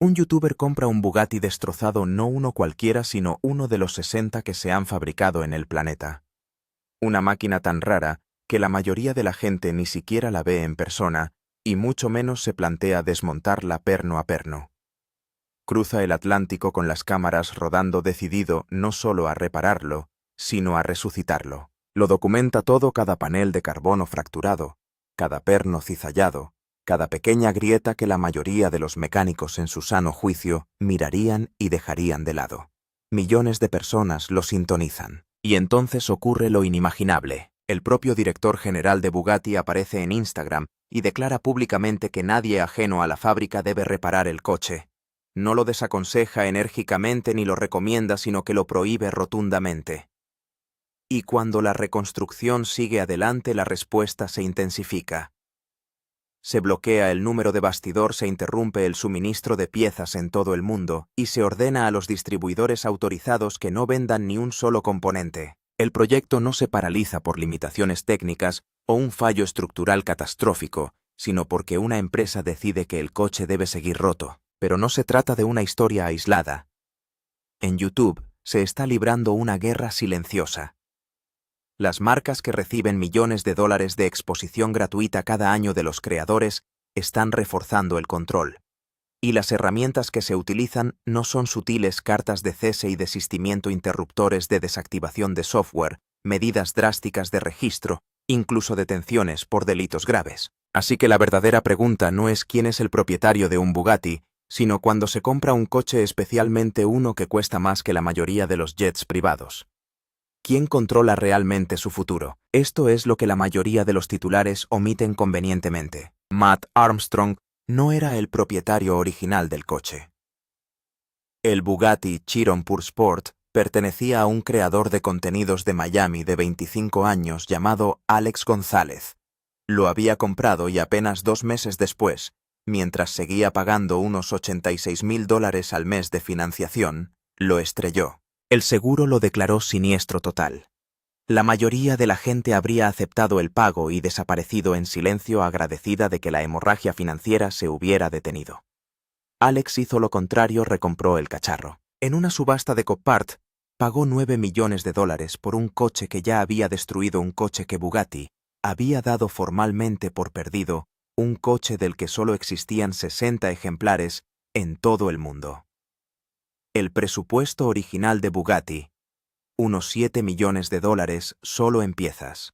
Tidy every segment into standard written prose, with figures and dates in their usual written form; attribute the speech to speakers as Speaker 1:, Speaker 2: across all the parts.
Speaker 1: Un youtuber compra un Bugatti destrozado, no uno cualquiera, sino uno de los 60 que se han fabricado en el planeta. Una máquina tan rara que la mayoría de la gente ni siquiera la ve en persona y mucho menos se plantea desmontarla perno a perno. Cruza el Atlántico con las cámaras rodando, decidido no solo a repararlo, sino a resucitarlo. Lo documenta todo: cada panel de carbono fracturado, cada perno cizallado, cada pequeña grieta que la mayoría de los mecánicos en su sano juicio mirarían y dejarían de lado. Millones de personas lo sintonizan. Y entonces ocurre lo inimaginable. El propio director general de Bugatti aparece en Instagram y declara públicamente que nadie ajeno a la fábrica debe reparar el coche. No lo desaconseja enérgicamente ni lo recomienda, sino que lo prohíbe rotundamente. Y cuando la reconstrucción sigue adelante, la respuesta se intensifica. Se bloquea el número de bastidor, se interrumpe el suministro de piezas en todo el mundo y se ordena a los distribuidores autorizados que no vendan ni un solo componente. El proyecto no se paraliza por limitaciones técnicas o un fallo estructural catastrófico, sino porque una empresa decide que el coche debe seguir roto. Pero no se trata de una historia aislada. En YouTube se está librando una guerra silenciosa. Las marcas que reciben millones de dólares de exposición gratuita cada año de los creadores están reforzando el control. Y las herramientas que se utilizan no son sutiles cartas de cese y desistimiento, interruptores de desactivación de software, medidas drásticas de registro, incluso detenciones por delitos graves. Así que la verdadera pregunta no es quién es el propietario de un Bugatti, sino cuando se compra un coche, especialmente uno que cuesta más que la mayoría de los jets privados. ¿Quién controla realmente su futuro? Esto es lo que la mayoría de los titulares omiten convenientemente. Matt Armstrong no era el propietario original del coche. El Bugatti Chiron Pure Sport pertenecía a un creador de contenidos de Miami de 25 años llamado Alex González. Lo había comprado y apenas 2 meses después, mientras seguía pagando unos $86,000 al mes de financiación, lo estrelló. El seguro lo declaró siniestro total. La mayoría de la gente habría aceptado el pago y desaparecido en silencio, agradecida de que la hemorragia financiera se hubiera detenido. Alex hizo lo contrario, recompró el cacharro. En una subasta de Copart, pagó $9 millones por un coche que ya había destruido un coche que Bugatti había dado formalmente por perdido, un coche del que solo existían 60 ejemplares en todo el mundo. El presupuesto original de Bugatti, unos $7 millones solo en piezas.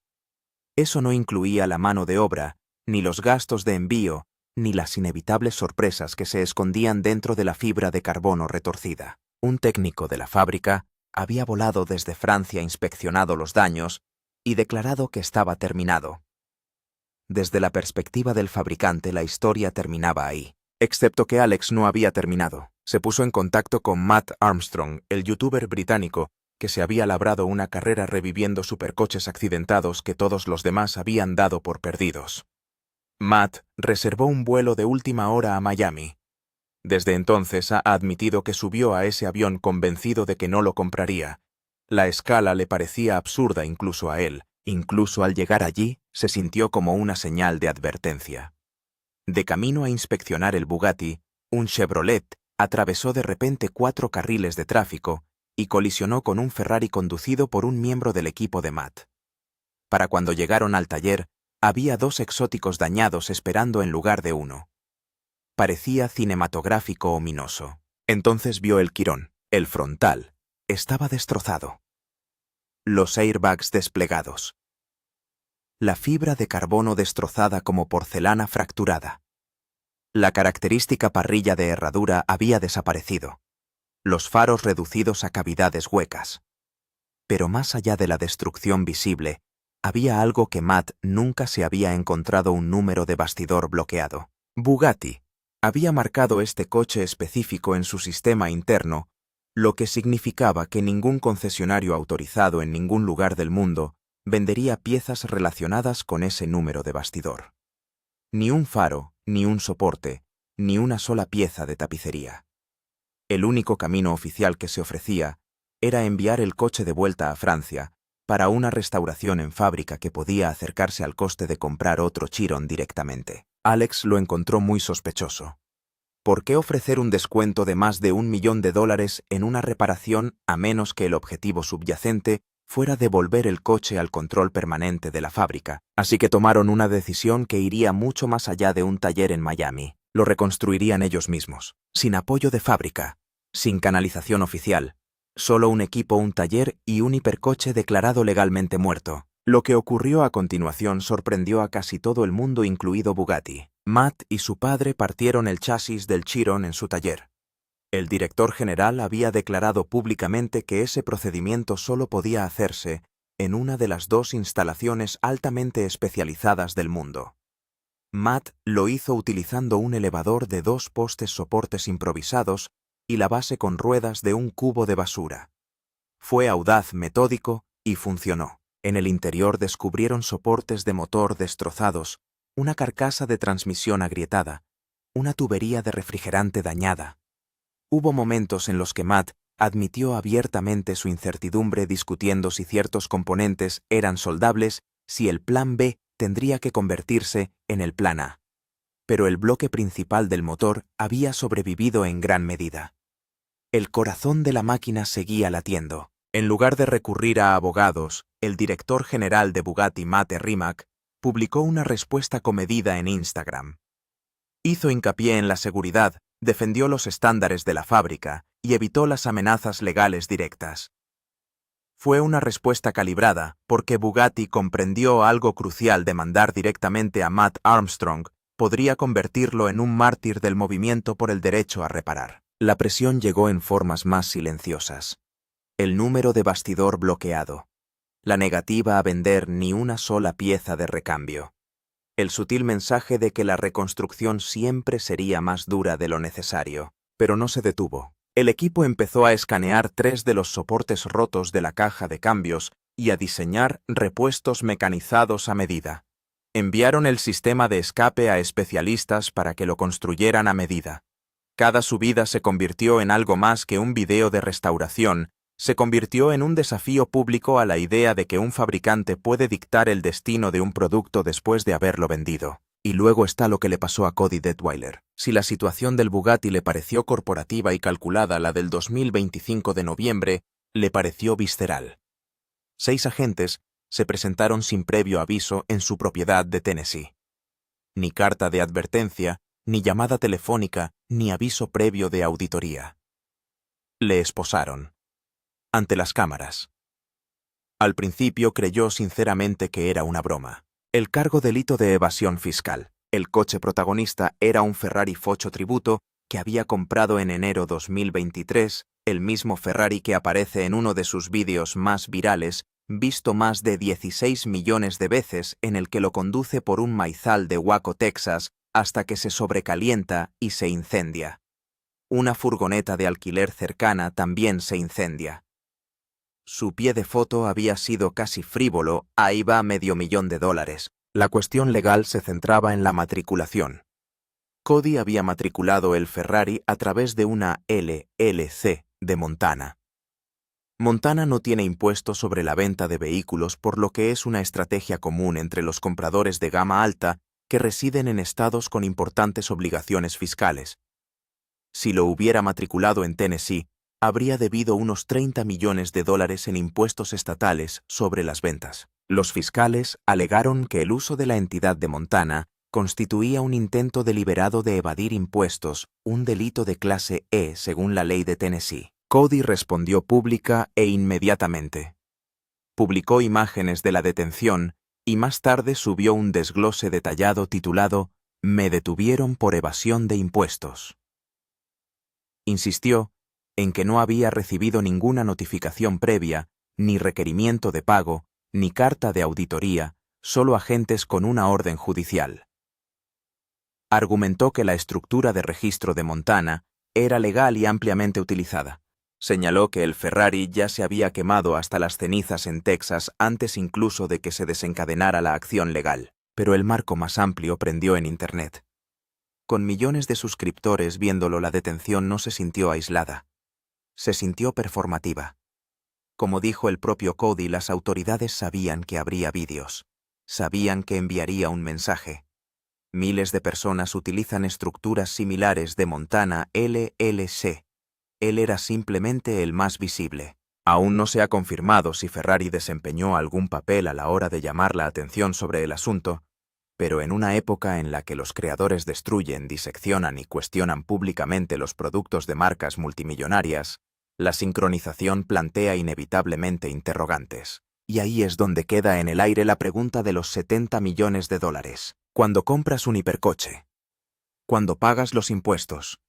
Speaker 1: Eso no incluía la mano de obra, ni los gastos de envío, ni las inevitables sorpresas que se escondían dentro de la fibra de carbono retorcida. Un técnico de la fábrica había volado desde Francia, inspeccionado los daños y declarado que estaba terminado. Desde la perspectiva del fabricante, la historia terminaba ahí. Excepto que Alex no había terminado. Se puso en contacto con Matt Armstrong, el youtuber británico, que se había labrado una carrera reviviendo supercoches accidentados que todos los demás habían dado por perdidos. Matt reservó un vuelo de última hora a Miami. Desde entonces ha admitido que subió a ese avión convencido de que no lo compraría. La escala le parecía absurda incluso a él. Incluso al llegar allí, se sintió como una señal de advertencia. De camino a inspeccionar el Bugatti, un Chevrolet atravesó de repente 4 carriles de tráfico y colisionó con un Ferrari conducido por un miembro del equipo de Matt. Para cuando llegaron al taller, había 2 exóticos dañados esperando en lugar de uno. Parecía cinematográfico ominoso. Entonces vio el quirón. El frontal estaba destrozado. Los airbags desplegados. La fibra de carbono destrozada como porcelana fracturada. La característica parrilla de herradura había desaparecido. Los faros reducidos a cavidades huecas. Pero más allá de la destrucción visible, había algo que Matt nunca se había encontrado: un número de bastidor bloqueado. Bugatti había marcado este coche específico en su sistema interno, lo que significaba que ningún concesionario autorizado en ningún lugar del mundo vendería piezas relacionadas con ese número de bastidor. Ni un faro, ni un soporte, ni una sola pieza de tapicería. El único camino oficial que se ofrecía era enviar el coche de vuelta a Francia para una restauración en fábrica que podía acercarse al coste de comprar otro Chiron directamente. Alex lo encontró muy sospechoso. ¿Por qué ofrecer un descuento de más de $1 millón en una reparación a menos que el objetivo subyacente fuera devolver el coche al control permanente de la fábrica? Así que tomaron una decisión que iría mucho más allá de un taller en Miami. Lo reconstruirían ellos mismos, sin apoyo de fábrica, sin canalización oficial, solo un equipo, un taller y un hipercoche declarado legalmente muerto. Lo que ocurrió a continuación sorprendió a casi todo el mundo, incluido Bugatti. Matt y su padre partieron el chasis del Chiron en su taller. El director general había declarado públicamente que ese procedimiento solo podía hacerse en una de las 2 instalaciones altamente especializadas del mundo. Matt lo hizo utilizando un elevador de 2 postes soportes improvisados y la base con ruedas de un cubo de basura. Fue audaz, metódico y funcionó. En el interior descubrieron soportes de motor destrozados, una carcasa de transmisión agrietada, una tubería de refrigerante dañada. Hubo momentos en los que Matt admitió abiertamente su incertidumbre discutiendo si ciertos componentes eran soldables, si el plan B tendría que convertirse en el plan A. Pero el bloque principal del motor había sobrevivido en gran medida. El corazón de la máquina seguía latiendo. En lugar de recurrir a abogados, el director general de Bugatti, Matt Rimac, publicó una respuesta comedida en Instagram. Hizo hincapié en la seguridad, defendió los estándares de la fábrica y evitó las amenazas legales directas. Fue una respuesta calibrada porque Bugatti comprendió algo crucial: demandar directamente a Matt Armstrong podría convertirlo en un mártir del movimiento por el derecho a reparar. La presión llegó en formas más silenciosas. El número de bastidor bloqueado. La negativa a vender ni una sola pieza de recambio. El sutil mensaje de que la reconstrucción siempre sería más dura de lo necesario. Pero no se detuvo. El equipo empezó a escanear 3 de los soportes rotos de la caja de cambios y a diseñar repuestos mecanizados a medida. Enviaron el sistema de escape a especialistas para que lo construyeran a medida. Cada subida se convirtió en algo más que un video de restauración. Se convirtió en un desafío público a la idea de que un fabricante puede dictar el destino de un producto después de haberlo vendido. Y luego está lo que le pasó a Cody Detweiler. Si la situación del Bugatti le pareció corporativa y calculada, la del 2025 de noviembre le pareció visceral. 6 agentes se presentaron sin previo aviso en su propiedad de Tennessee. Ni carta de advertencia, ni llamada telefónica, ni aviso previo de auditoría. Le esposaron. Ante las cámaras. Al principio creyó sinceramente que era una broma. El cargo delito de evasión fiscal. El coche protagonista era un Ferrari Focho Tributo que había comprado en enero 2023, el mismo Ferrari que aparece en uno de sus vídeos más virales, visto más de 16 millones de veces, en el que lo conduce por un maizal de Waco, Texas, hasta que se sobrecalienta y se incendia. Una furgoneta de alquiler cercana también se incendia. Su pie de foto había sido casi frívolo, ahí va $500,000. La cuestión legal se centraba en la matriculación. Cody había matriculado el Ferrari a través de una LLC de Montana. Montana no tiene impuestos sobre la venta de vehículos, por lo que es una estrategia común entre los compradores de gama alta que residen en estados con importantes obligaciones fiscales. Si lo hubiera matriculado en Tennessee, habría debido unos $30 millones en impuestos estatales sobre las ventas. Los fiscales alegaron que el uso de la entidad de Montana constituía un intento deliberado de evadir impuestos, un delito de clase E según la ley de Tennessee. Cody respondió pública e inmediatamente. Publicó imágenes de la detención y más tarde subió un desglose detallado titulado «Me detuvieron por evasión de impuestos». Insistió en que no había recibido ninguna notificación previa, ni requerimiento de pago, ni carta de auditoría, solo agentes con una orden judicial. Argumentó que la estructura de registro de Montana era legal y ampliamente utilizada. Señaló que el Ferrari ya se había quemado hasta las cenizas en Texas antes incluso de que se desencadenara la acción legal, pero el marco más amplio prendió en Internet. Con millones de suscriptores viéndolo, la detención no se sintió aislada. Se sintió performativa. Como dijo el propio Cody, las autoridades sabían que habría vídeos. Sabían que enviaría un mensaje. Miles de personas utilizan estructuras similares de Montana LLC. Él era simplemente el más visible. Aún no se ha confirmado si Ferrari desempeñó algún papel a la hora de llamar la atención sobre el asunto, pero en una época en la que los creadores destruyen, diseccionan y cuestionan públicamente los productos de marcas multimillonarias, la sincronización plantea inevitablemente interrogantes. Y ahí es donde queda en el aire la pregunta de los 70 millones de dólares. Cuando compras un hipercoche, cuando pagas los impuestos,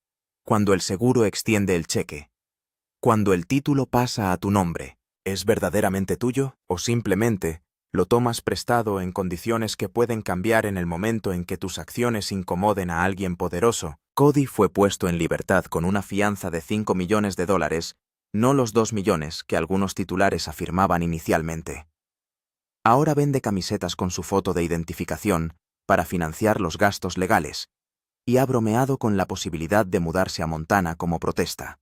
Speaker 1: cuando el seguro extiende el cheque, cuando el título pasa a tu nombre, ¿es verdaderamente tuyo o simplemente lo tomas prestado en condiciones que pueden cambiar en el momento en que tus acciones incomoden a alguien poderoso? Cody fue puesto en libertad con una fianza de 5 millones de dólares, no los 2 millones que algunos titulares afirmaban inicialmente. Ahora vende camisetas con su foto de identificación para financiar los gastos legales, y ha bromeado con la posibilidad de mudarse a Montana como protesta.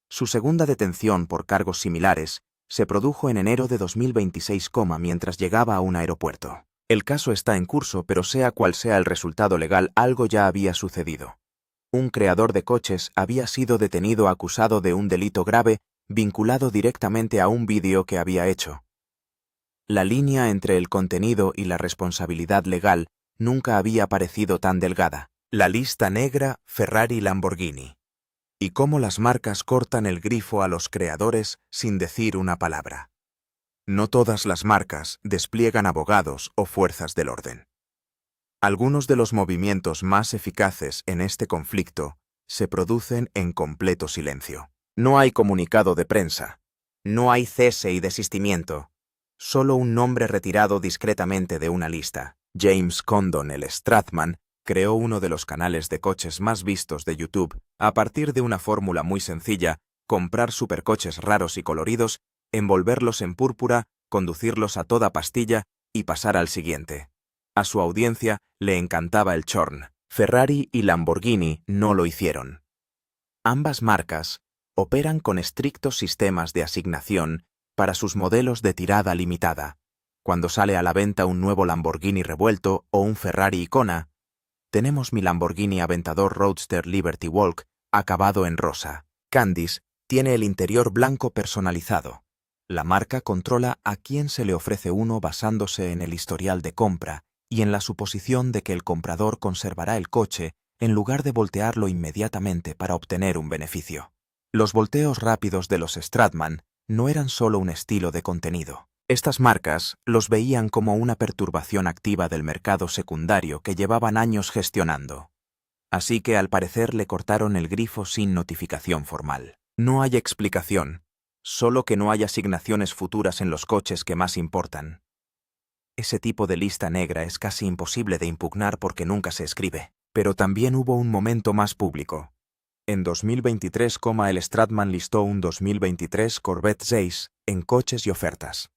Speaker 1: Su segunda detención por cargos similares se produjo en enero de 2026, mientras llegaba a un aeropuerto. El caso está en curso, pero sea cual sea el resultado legal, algo ya había sucedido. Un creador de coches había sido detenido acusado de un delito grave vinculado directamente a un vídeo que había hecho. La línea entre el contenido y la responsabilidad legal nunca había parecido tan delgada. La lista negra Ferrari-Lamborghini. Y cómo las marcas cortan el grifo a los creadores sin decir una palabra. No todas las marcas despliegan abogados o fuerzas del orden. Algunos de los movimientos más eficaces en este conflicto se producen en completo silencio. No hay comunicado de prensa, no hay cese y desistimiento, solo un nombre retirado discretamente de una lista. James Condon, el Stratman, creó uno de los canales de coches más vistos de YouTube a partir de una fórmula muy sencilla: comprar supercoches raros y coloridos, envolverlos en púrpura, conducirlos a toda pastilla y pasar al siguiente. A su audiencia le encantaba el chorn. Ferrari y Lamborghini no lo hicieron. Ambas marcas operan con estrictos sistemas de asignación para sus modelos de tirada limitada. Cuando sale a la venta un nuevo Lamborghini revuelto o un Ferrari Icona, tenemos mi Lamborghini Aventador Roadster Liberty Walk acabado en rosa. Candice tiene el interior blanco personalizado. La marca controla a quién se le ofrece uno basándose en el historial de compra y en la suposición de que el comprador conservará el coche en lugar de voltearlo inmediatamente para obtener un beneficio. Los volteos rápidos de los Stratman no eran solo un estilo de contenido. Estas marcas los veían como una perturbación activa del mercado secundario que llevaban años gestionando. Así que al parecer le cortaron el grifo sin notificación formal. No hay explicación, solo que no hay asignaciones futuras en los coches que más importan. Ese tipo de lista negra es casi imposible de impugnar porque nunca se escribe. Pero también hubo un momento más público. En 2023, el Stratman listó un 2023 Corvette 6 en coches y ofertas.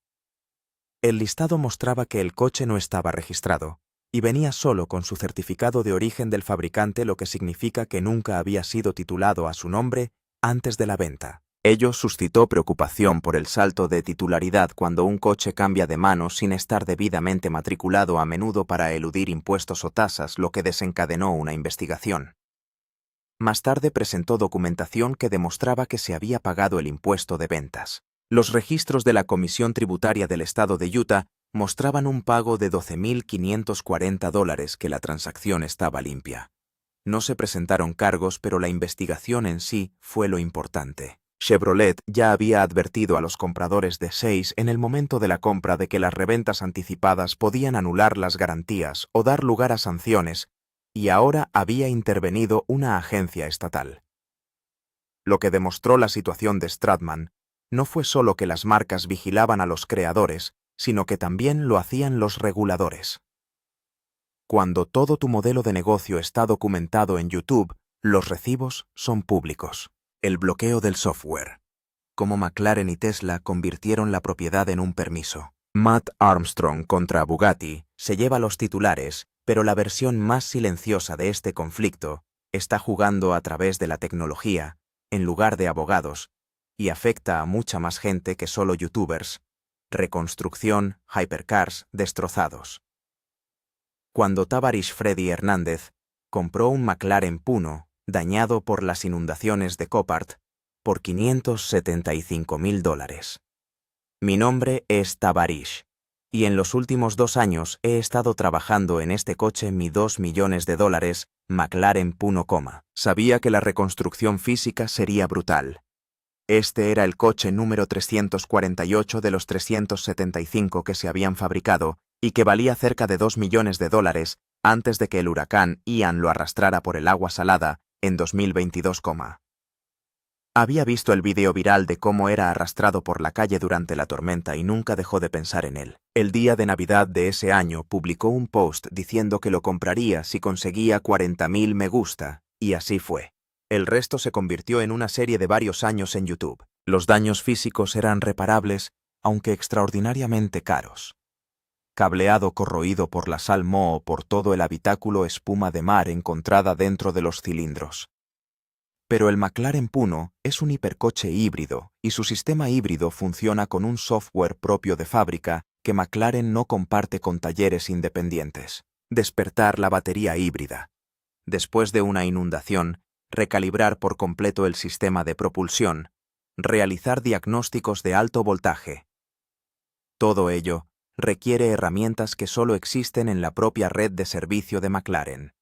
Speaker 1: El listado mostraba que el coche no estaba registrado y venía solo con su certificado de origen del fabricante, lo que significa que nunca había sido titulado a su nombre antes de la venta. Ello suscitó preocupación por el salto de titularidad cuando un coche cambia de manos sin estar debidamente matriculado, a menudo para eludir impuestos o tasas, lo que desencadenó una investigación. Más tarde presentó documentación que demostraba que se había pagado el impuesto de ventas. Los registros de la Comisión Tributaria del Estado de Utah mostraban un pago de $12.540, que la transacción estaba limpia. No se presentaron cargos, pero la investigación en sí fue lo importante. Chevrolet ya había advertido a los compradores de 6 en el momento de la compra de que las reventas anticipadas podían anular las garantías o dar lugar a sanciones, y ahora había intervenido una agencia estatal. Lo que demostró la situación de Stratman no fue solo que las marcas vigilaban a los creadores, sino que también lo hacían los reguladores. Cuando todo tu modelo de negocio está documentado en YouTube, los recibos son públicos. El bloqueo del software. Como McLaren y Tesla convirtieron la propiedad en un permiso. Matt Armstrong contra Bugatti se lleva los titulares, pero la versión más silenciosa de este conflicto está jugando a través de la tecnología, en lugar de abogados, y afecta a mucha más gente que solo youtubers. Reconstrucción, hypercars destrozados. Cuando Tavarish Freddy Hernández compró un McLaren Puno, dañado por las inundaciones de Copart, por $575.000. Mi nombre es Tavarish, y en los últimos 2 años he estado trabajando en este coche mi $2 millones McLaren Puno, sabía que la reconstrucción física sería brutal. Este era el coche número 348 de los 375 que se habían fabricado y que valía cerca de $2 millones antes de que el huracán Ian lo arrastrara por el agua salada en 2022. Había visto el vídeo viral de cómo era arrastrado por la calle durante la tormenta y nunca dejó de pensar en él. El día de Navidad de ese año publicó un post diciendo que lo compraría si conseguía 40.000 me gusta, y así fue. El resto se convirtió en una serie de varios años en YouTube. Los daños físicos eran reparables, aunque extraordinariamente caros. Cableado corroído por la sal moho por todo el habitáculo, espuma de mar encontrada dentro de los cilindros. Pero el McLaren Puno es un hipercoche híbrido y su sistema híbrido funciona con un software propio de fábrica que McLaren no comparte con talleres independientes. Despertar la batería híbrida. Después de una inundación, recalibrar por completo el sistema de propulsión, realizar diagnósticos de alto voltaje. Todo ello requiere herramientas que solo existen en la propia red de servicio de McLaren.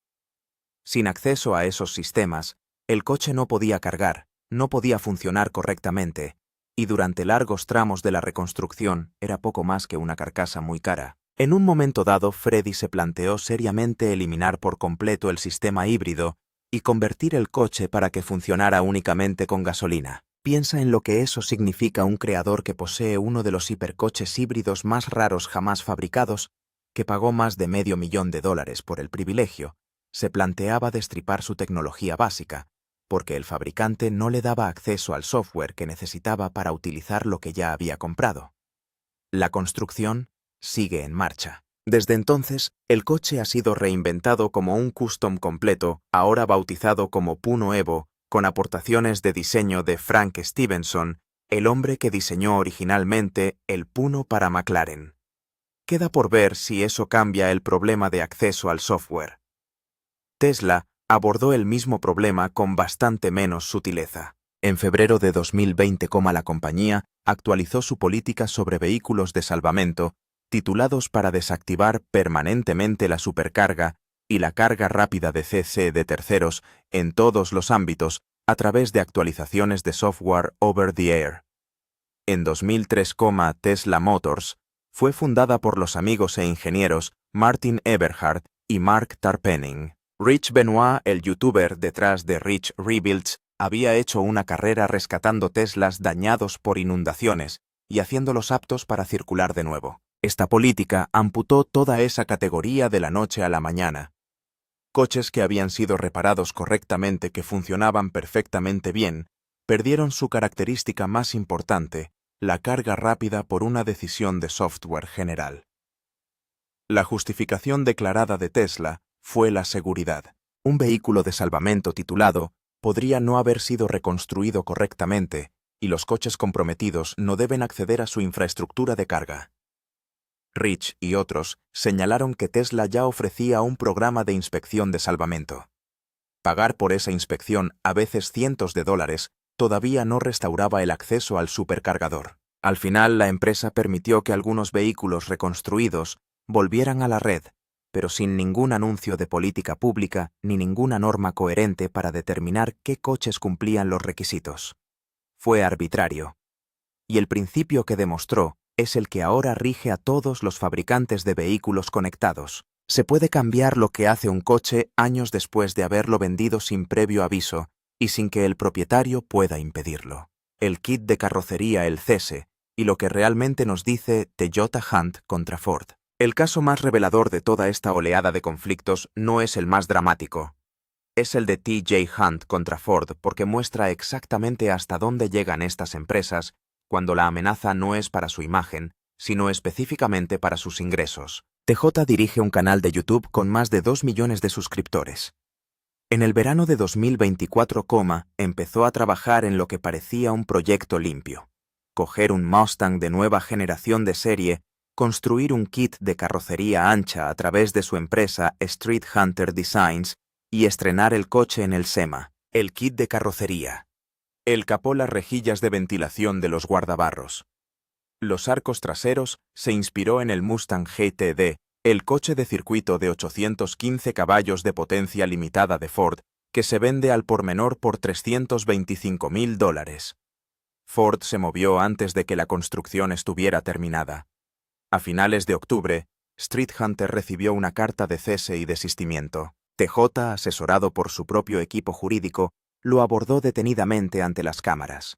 Speaker 1: Sin acceso a esos sistemas, el coche no podía cargar, no podía funcionar correctamente, y durante largos tramos de la reconstrucción era poco más que una carcasa muy cara. En un momento dado, Freddy se planteó seriamente eliminar por completo el sistema híbrido y convertir el coche para que funcionara únicamente con gasolina. Piensa en lo que eso significa un creador que posee uno de los hipercoches híbridos más raros jamás fabricados, que pagó más de $500.000 por el privilegio. Se planteaba destripar su tecnología básica, porque el fabricante no le daba acceso al software que necesitaba para utilizar lo que ya había comprado. La construcción sigue en marcha. Desde entonces, el coche ha sido reinventado como un custom completo, ahora bautizado como Puno Evo, con aportaciones de diseño de Frank Stevenson, el hombre que diseñó originalmente el Puno para McLaren. Queda por ver si eso cambia el problema de acceso al software. Tesla abordó el mismo problema con bastante menos sutileza. En febrero de 2020, la compañía actualizó su política sobre vehículos de salvamento, titulados para desactivar permanentemente la supercarga y la carga rápida de CC de terceros en todos los ámbitos a través de actualizaciones de software over the air. En 2003, Tesla Motors fue fundada por los amigos e ingenieros Martin Eberhard y Mark Tarpenning. Rich Benoit, el youtuber detrás de Rich Rebuilds, había hecho una carrera rescatando Teslas dañados por inundaciones y haciéndolos aptos para circular de nuevo. Esta política amputó toda esa categoría de la noche a la mañana. Coches que habían sido reparados correctamente, que funcionaban perfectamente bien, perdieron su característica más importante, la carga rápida, por una decisión de software general. La justificación declarada de Tesla fue la seguridad. Un vehículo de salvamento titulado podría no haber sido reconstruido correctamente, y los coches comprometidos no deben acceder a su infraestructura de carga. Rich y otros señalaron que Tesla ya ofrecía un programa de inspección de salvamento. Pagar por esa inspección, a veces cientos de dólares, todavía no restauraba el acceso al supercargador. Al final, la empresa permitió que algunos vehículos reconstruidos volvieran a la red, pero sin ningún anuncio de política pública ni ninguna norma coherente para determinar qué coches cumplían los requisitos. Fue arbitrario. Y el principio que demostró es el que ahora rige a todos los fabricantes de vehículos conectados. Se puede cambiar lo que hace un coche años después de haberlo vendido sin previo aviso y sin que el propietario pueda impedirlo. El kit de carrocería, el cese, y lo que realmente nos dice Toyota Hunt contra Ford. El caso más revelador de toda esta oleada de conflictos no es el más dramático. Es el de TJ Hunt contra Ford, porque muestra exactamente hasta dónde llegan estas empresas cuando la amenaza no es para su imagen, sino específicamente para sus ingresos. TJ dirige un canal de YouTube con más de 2 millones de suscriptores. En el verano de 2024, empezó a trabajar en lo que parecía un proyecto limpio: coger un Mustang de nueva generación de serie construir un kit de carrocería ancha a través de su empresa Street Hunter Designs y estrenar el coche en el SEMA. El kit de carrocería. El capó, las rejillas de ventilación de los guardabarros. Los arcos traseros se inspiró en el Mustang GT-D, el coche de circuito de 815 caballos de potencia limitada de Ford, que se vende al por menor por $325.000. Ford se movió antes de que la construcción estuviera terminada. A finales de octubre, Street Hunter recibió una carta de cese y desistimiento. TJ, asesorado por su propio equipo jurídico, lo abordó detenidamente ante las cámaras.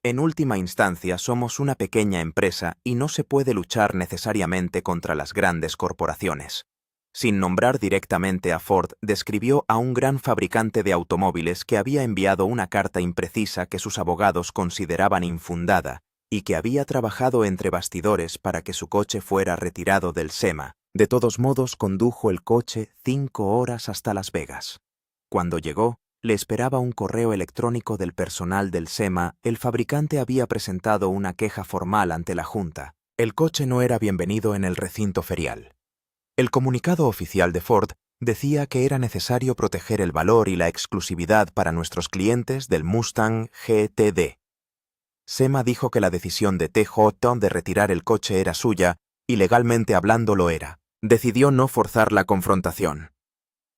Speaker 1: En última instancia, somos una pequeña empresa y no se puede luchar necesariamente contra las grandes corporaciones. Sin nombrar directamente a Ford, describió a un gran fabricante de automóviles que había enviado una carta imprecisa que sus abogados consideraban infundada y que había trabajado entre bastidores para que su coche fuera retirado del SEMA. De todos modos, condujo el coche 5 horas hasta Las Vegas. Cuando llegó, le esperaba un correo electrónico del personal del SEMA. El fabricante había presentado una queja formal ante la Junta. El coche no era bienvenido en el recinto ferial. El comunicado oficial de Ford decía que era necesario proteger el valor y la exclusividad para nuestros clientes del Mustang GT-D. SEMA dijo que la decisión de TJ de retirar el coche era suya y legalmente hablando lo era. Decidió no forzar la confrontación.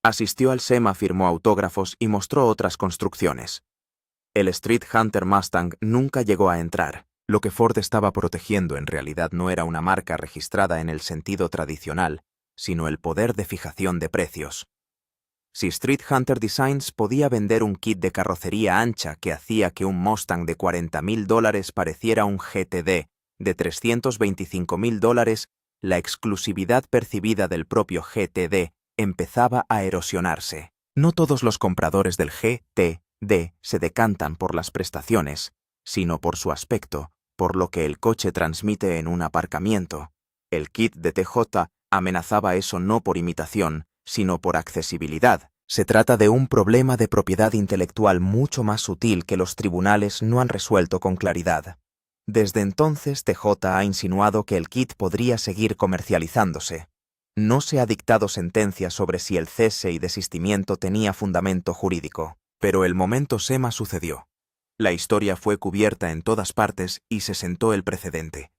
Speaker 1: Asistió al SEMA, firmó autógrafos y mostró otras construcciones. El Street Hunter Mustang nunca llegó a entrar. Lo que Ford estaba protegiendo en realidad no era una marca registrada en el sentido tradicional, sino el poder de fijación de precios. Si Street Hunter Designs podía vender un kit de carrocería ancha que hacía que un Mustang de $40.000 pareciera un GT-D de $325.000, la exclusividad percibida del propio GT-D empezaba a erosionarse. No todos los compradores del GT-D se decantan por las prestaciones, sino por su aspecto, por lo que el coche transmite en un aparcamiento. El kit de TJ amenazaba eso no por imitación, sino por accesibilidad. Se trata de un problema de propiedad intelectual mucho más sutil que los tribunales no han resuelto con claridad. Desde entonces, TJ ha insinuado que el kit podría seguir comercializándose. No se ha dictado sentencia sobre si el cese y desistimiento tenía fundamento jurídico, pero el momento SEMA sucedió. La historia fue cubierta en todas partes y se sentó el precedente.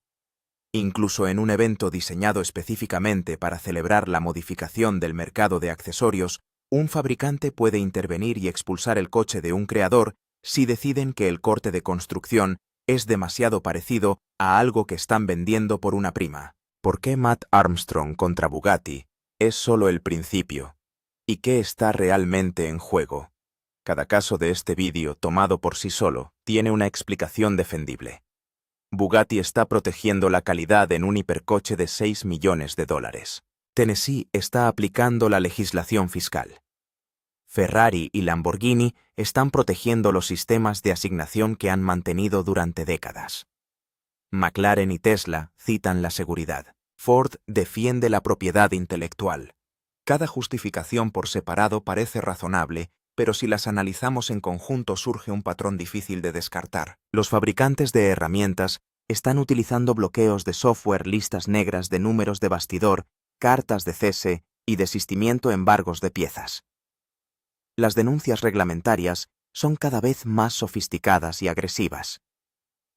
Speaker 1: Incluso en un evento diseñado específicamente para celebrar la modificación del mercado de accesorios, un fabricante puede intervenir y expulsar el coche de un creador si deciden que el corte de construcción es demasiado parecido a algo que están vendiendo por una prima. ¿Por qué Matt Armstrong contra Bugatti es solo el principio? ¿Y qué está realmente en juego? Cada caso de este vídeo, tomado por sí solo, tiene una explicación defendible. Bugatti está protegiendo la calidad en un hipercoche de $6 millones. Tennessee está aplicando la legislación fiscal. Ferrari y Lamborghini están protegiendo los sistemas de asignación que han mantenido durante décadas. McLaren y Tesla citan la seguridad. Ford defiende la propiedad intelectual. Cada justificación por separado parece razonable, pero si las analizamos en conjunto surge un patrón difícil de descartar. Los fabricantes de herramientas están utilizando bloqueos de software, listas negras de números de bastidor, cartas de cese y desistimiento, embargos de piezas. Las denuncias reglamentarias son cada vez más sofisticadas y agresivas.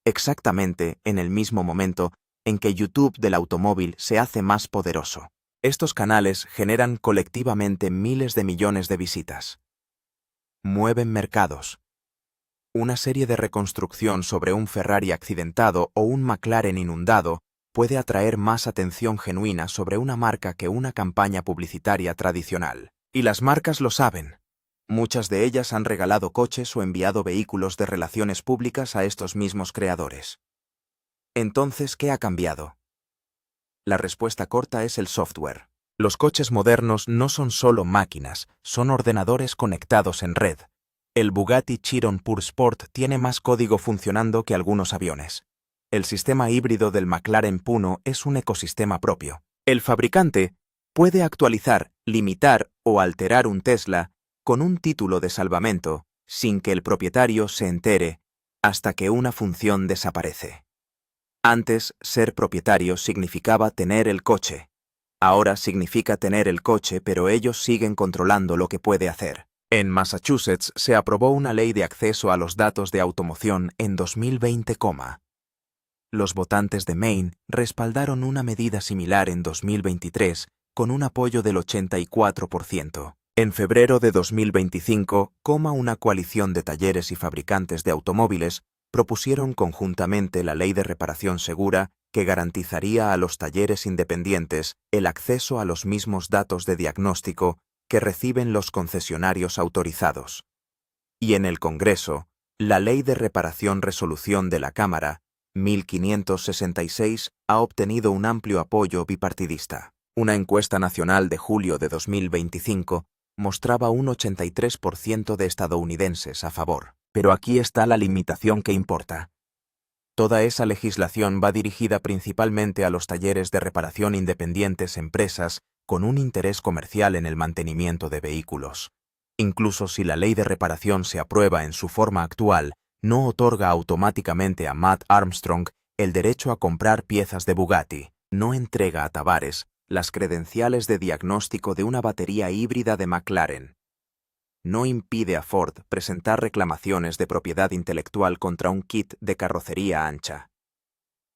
Speaker 1: Exactamente en el mismo momento en que YouTube del automóvil se hace más poderoso. Estos canales generan colectivamente miles de millones de visitas. Mueven mercados. Una serie de reconstrucción sobre un Ferrari accidentado o un McLaren inundado puede atraer más atención genuina sobre una marca que una campaña publicitaria tradicional. Y las marcas lo saben. Muchas de ellas han regalado coches o enviado vehículos de relaciones públicas a estos mismos creadores. Entonces, ¿qué ha cambiado? La respuesta corta es el software. Los coches modernos no son solo máquinas, son ordenadores conectados en red. El Bugatti Chiron Pure Sport tiene más código funcionando que algunos aviones. El sistema híbrido del McLaren Puno es un ecosistema propio. El fabricante puede actualizar, limitar o alterar un Tesla con un título de salvamento sin que el propietario se entere hasta que una función desaparece. Antes, ser propietario significaba tener el coche. Ahora significa tener el coche, pero ellos siguen controlando lo que puede hacer. En Massachusetts se aprobó una ley de acceso a los datos de automoción en 2020, Los votantes de Maine respaldaron una medida similar en 2023 con un apoyo del 84%. En febrero de 2025, una coalición de talleres y fabricantes de automóviles propusieron conjuntamente la Ley de Reparación Segura que garantizaría a los talleres independientes el acceso a los mismos datos de diagnóstico que reciben los concesionarios autorizados. Y en el Congreso, la Ley de Reparación Resolución de la Cámara, 1566, ha obtenido un amplio apoyo bipartidista. Una encuesta nacional de julio de 2025 mostraba un 83% de estadounidenses a favor. Pero aquí está la limitación que importa. Toda esa legislación va dirigida principalmente a los talleres de reparación independientes, empresas con un interés comercial en el mantenimiento de vehículos. Incluso si la ley de reparación se aprueba en su forma actual, no otorga automáticamente a Matt Armstrong el derecho a comprar piezas de Bugatti. No entrega a Tavares las credenciales de diagnóstico de una batería híbrida de McLaren. No impide a Ford presentar reclamaciones de propiedad intelectual contra un kit de carrocería ancha.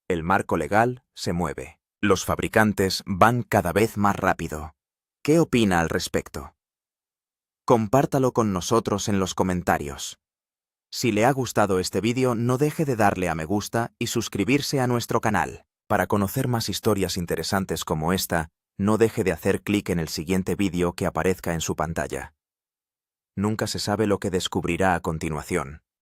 Speaker 1: El marco legal se mueve. Los fabricantes van cada vez más rápido. ¿Qué opina al respecto? Compártalo con nosotros en los comentarios. Si le ha gustado este vídeo, no deje de darle a me gusta y suscribirse a nuestro canal. Para conocer más historias interesantes como esta, no deje de hacer clic en el siguiente vídeo que aparezca en su pantalla. Nunca se sabe lo que descubrirá a continuación.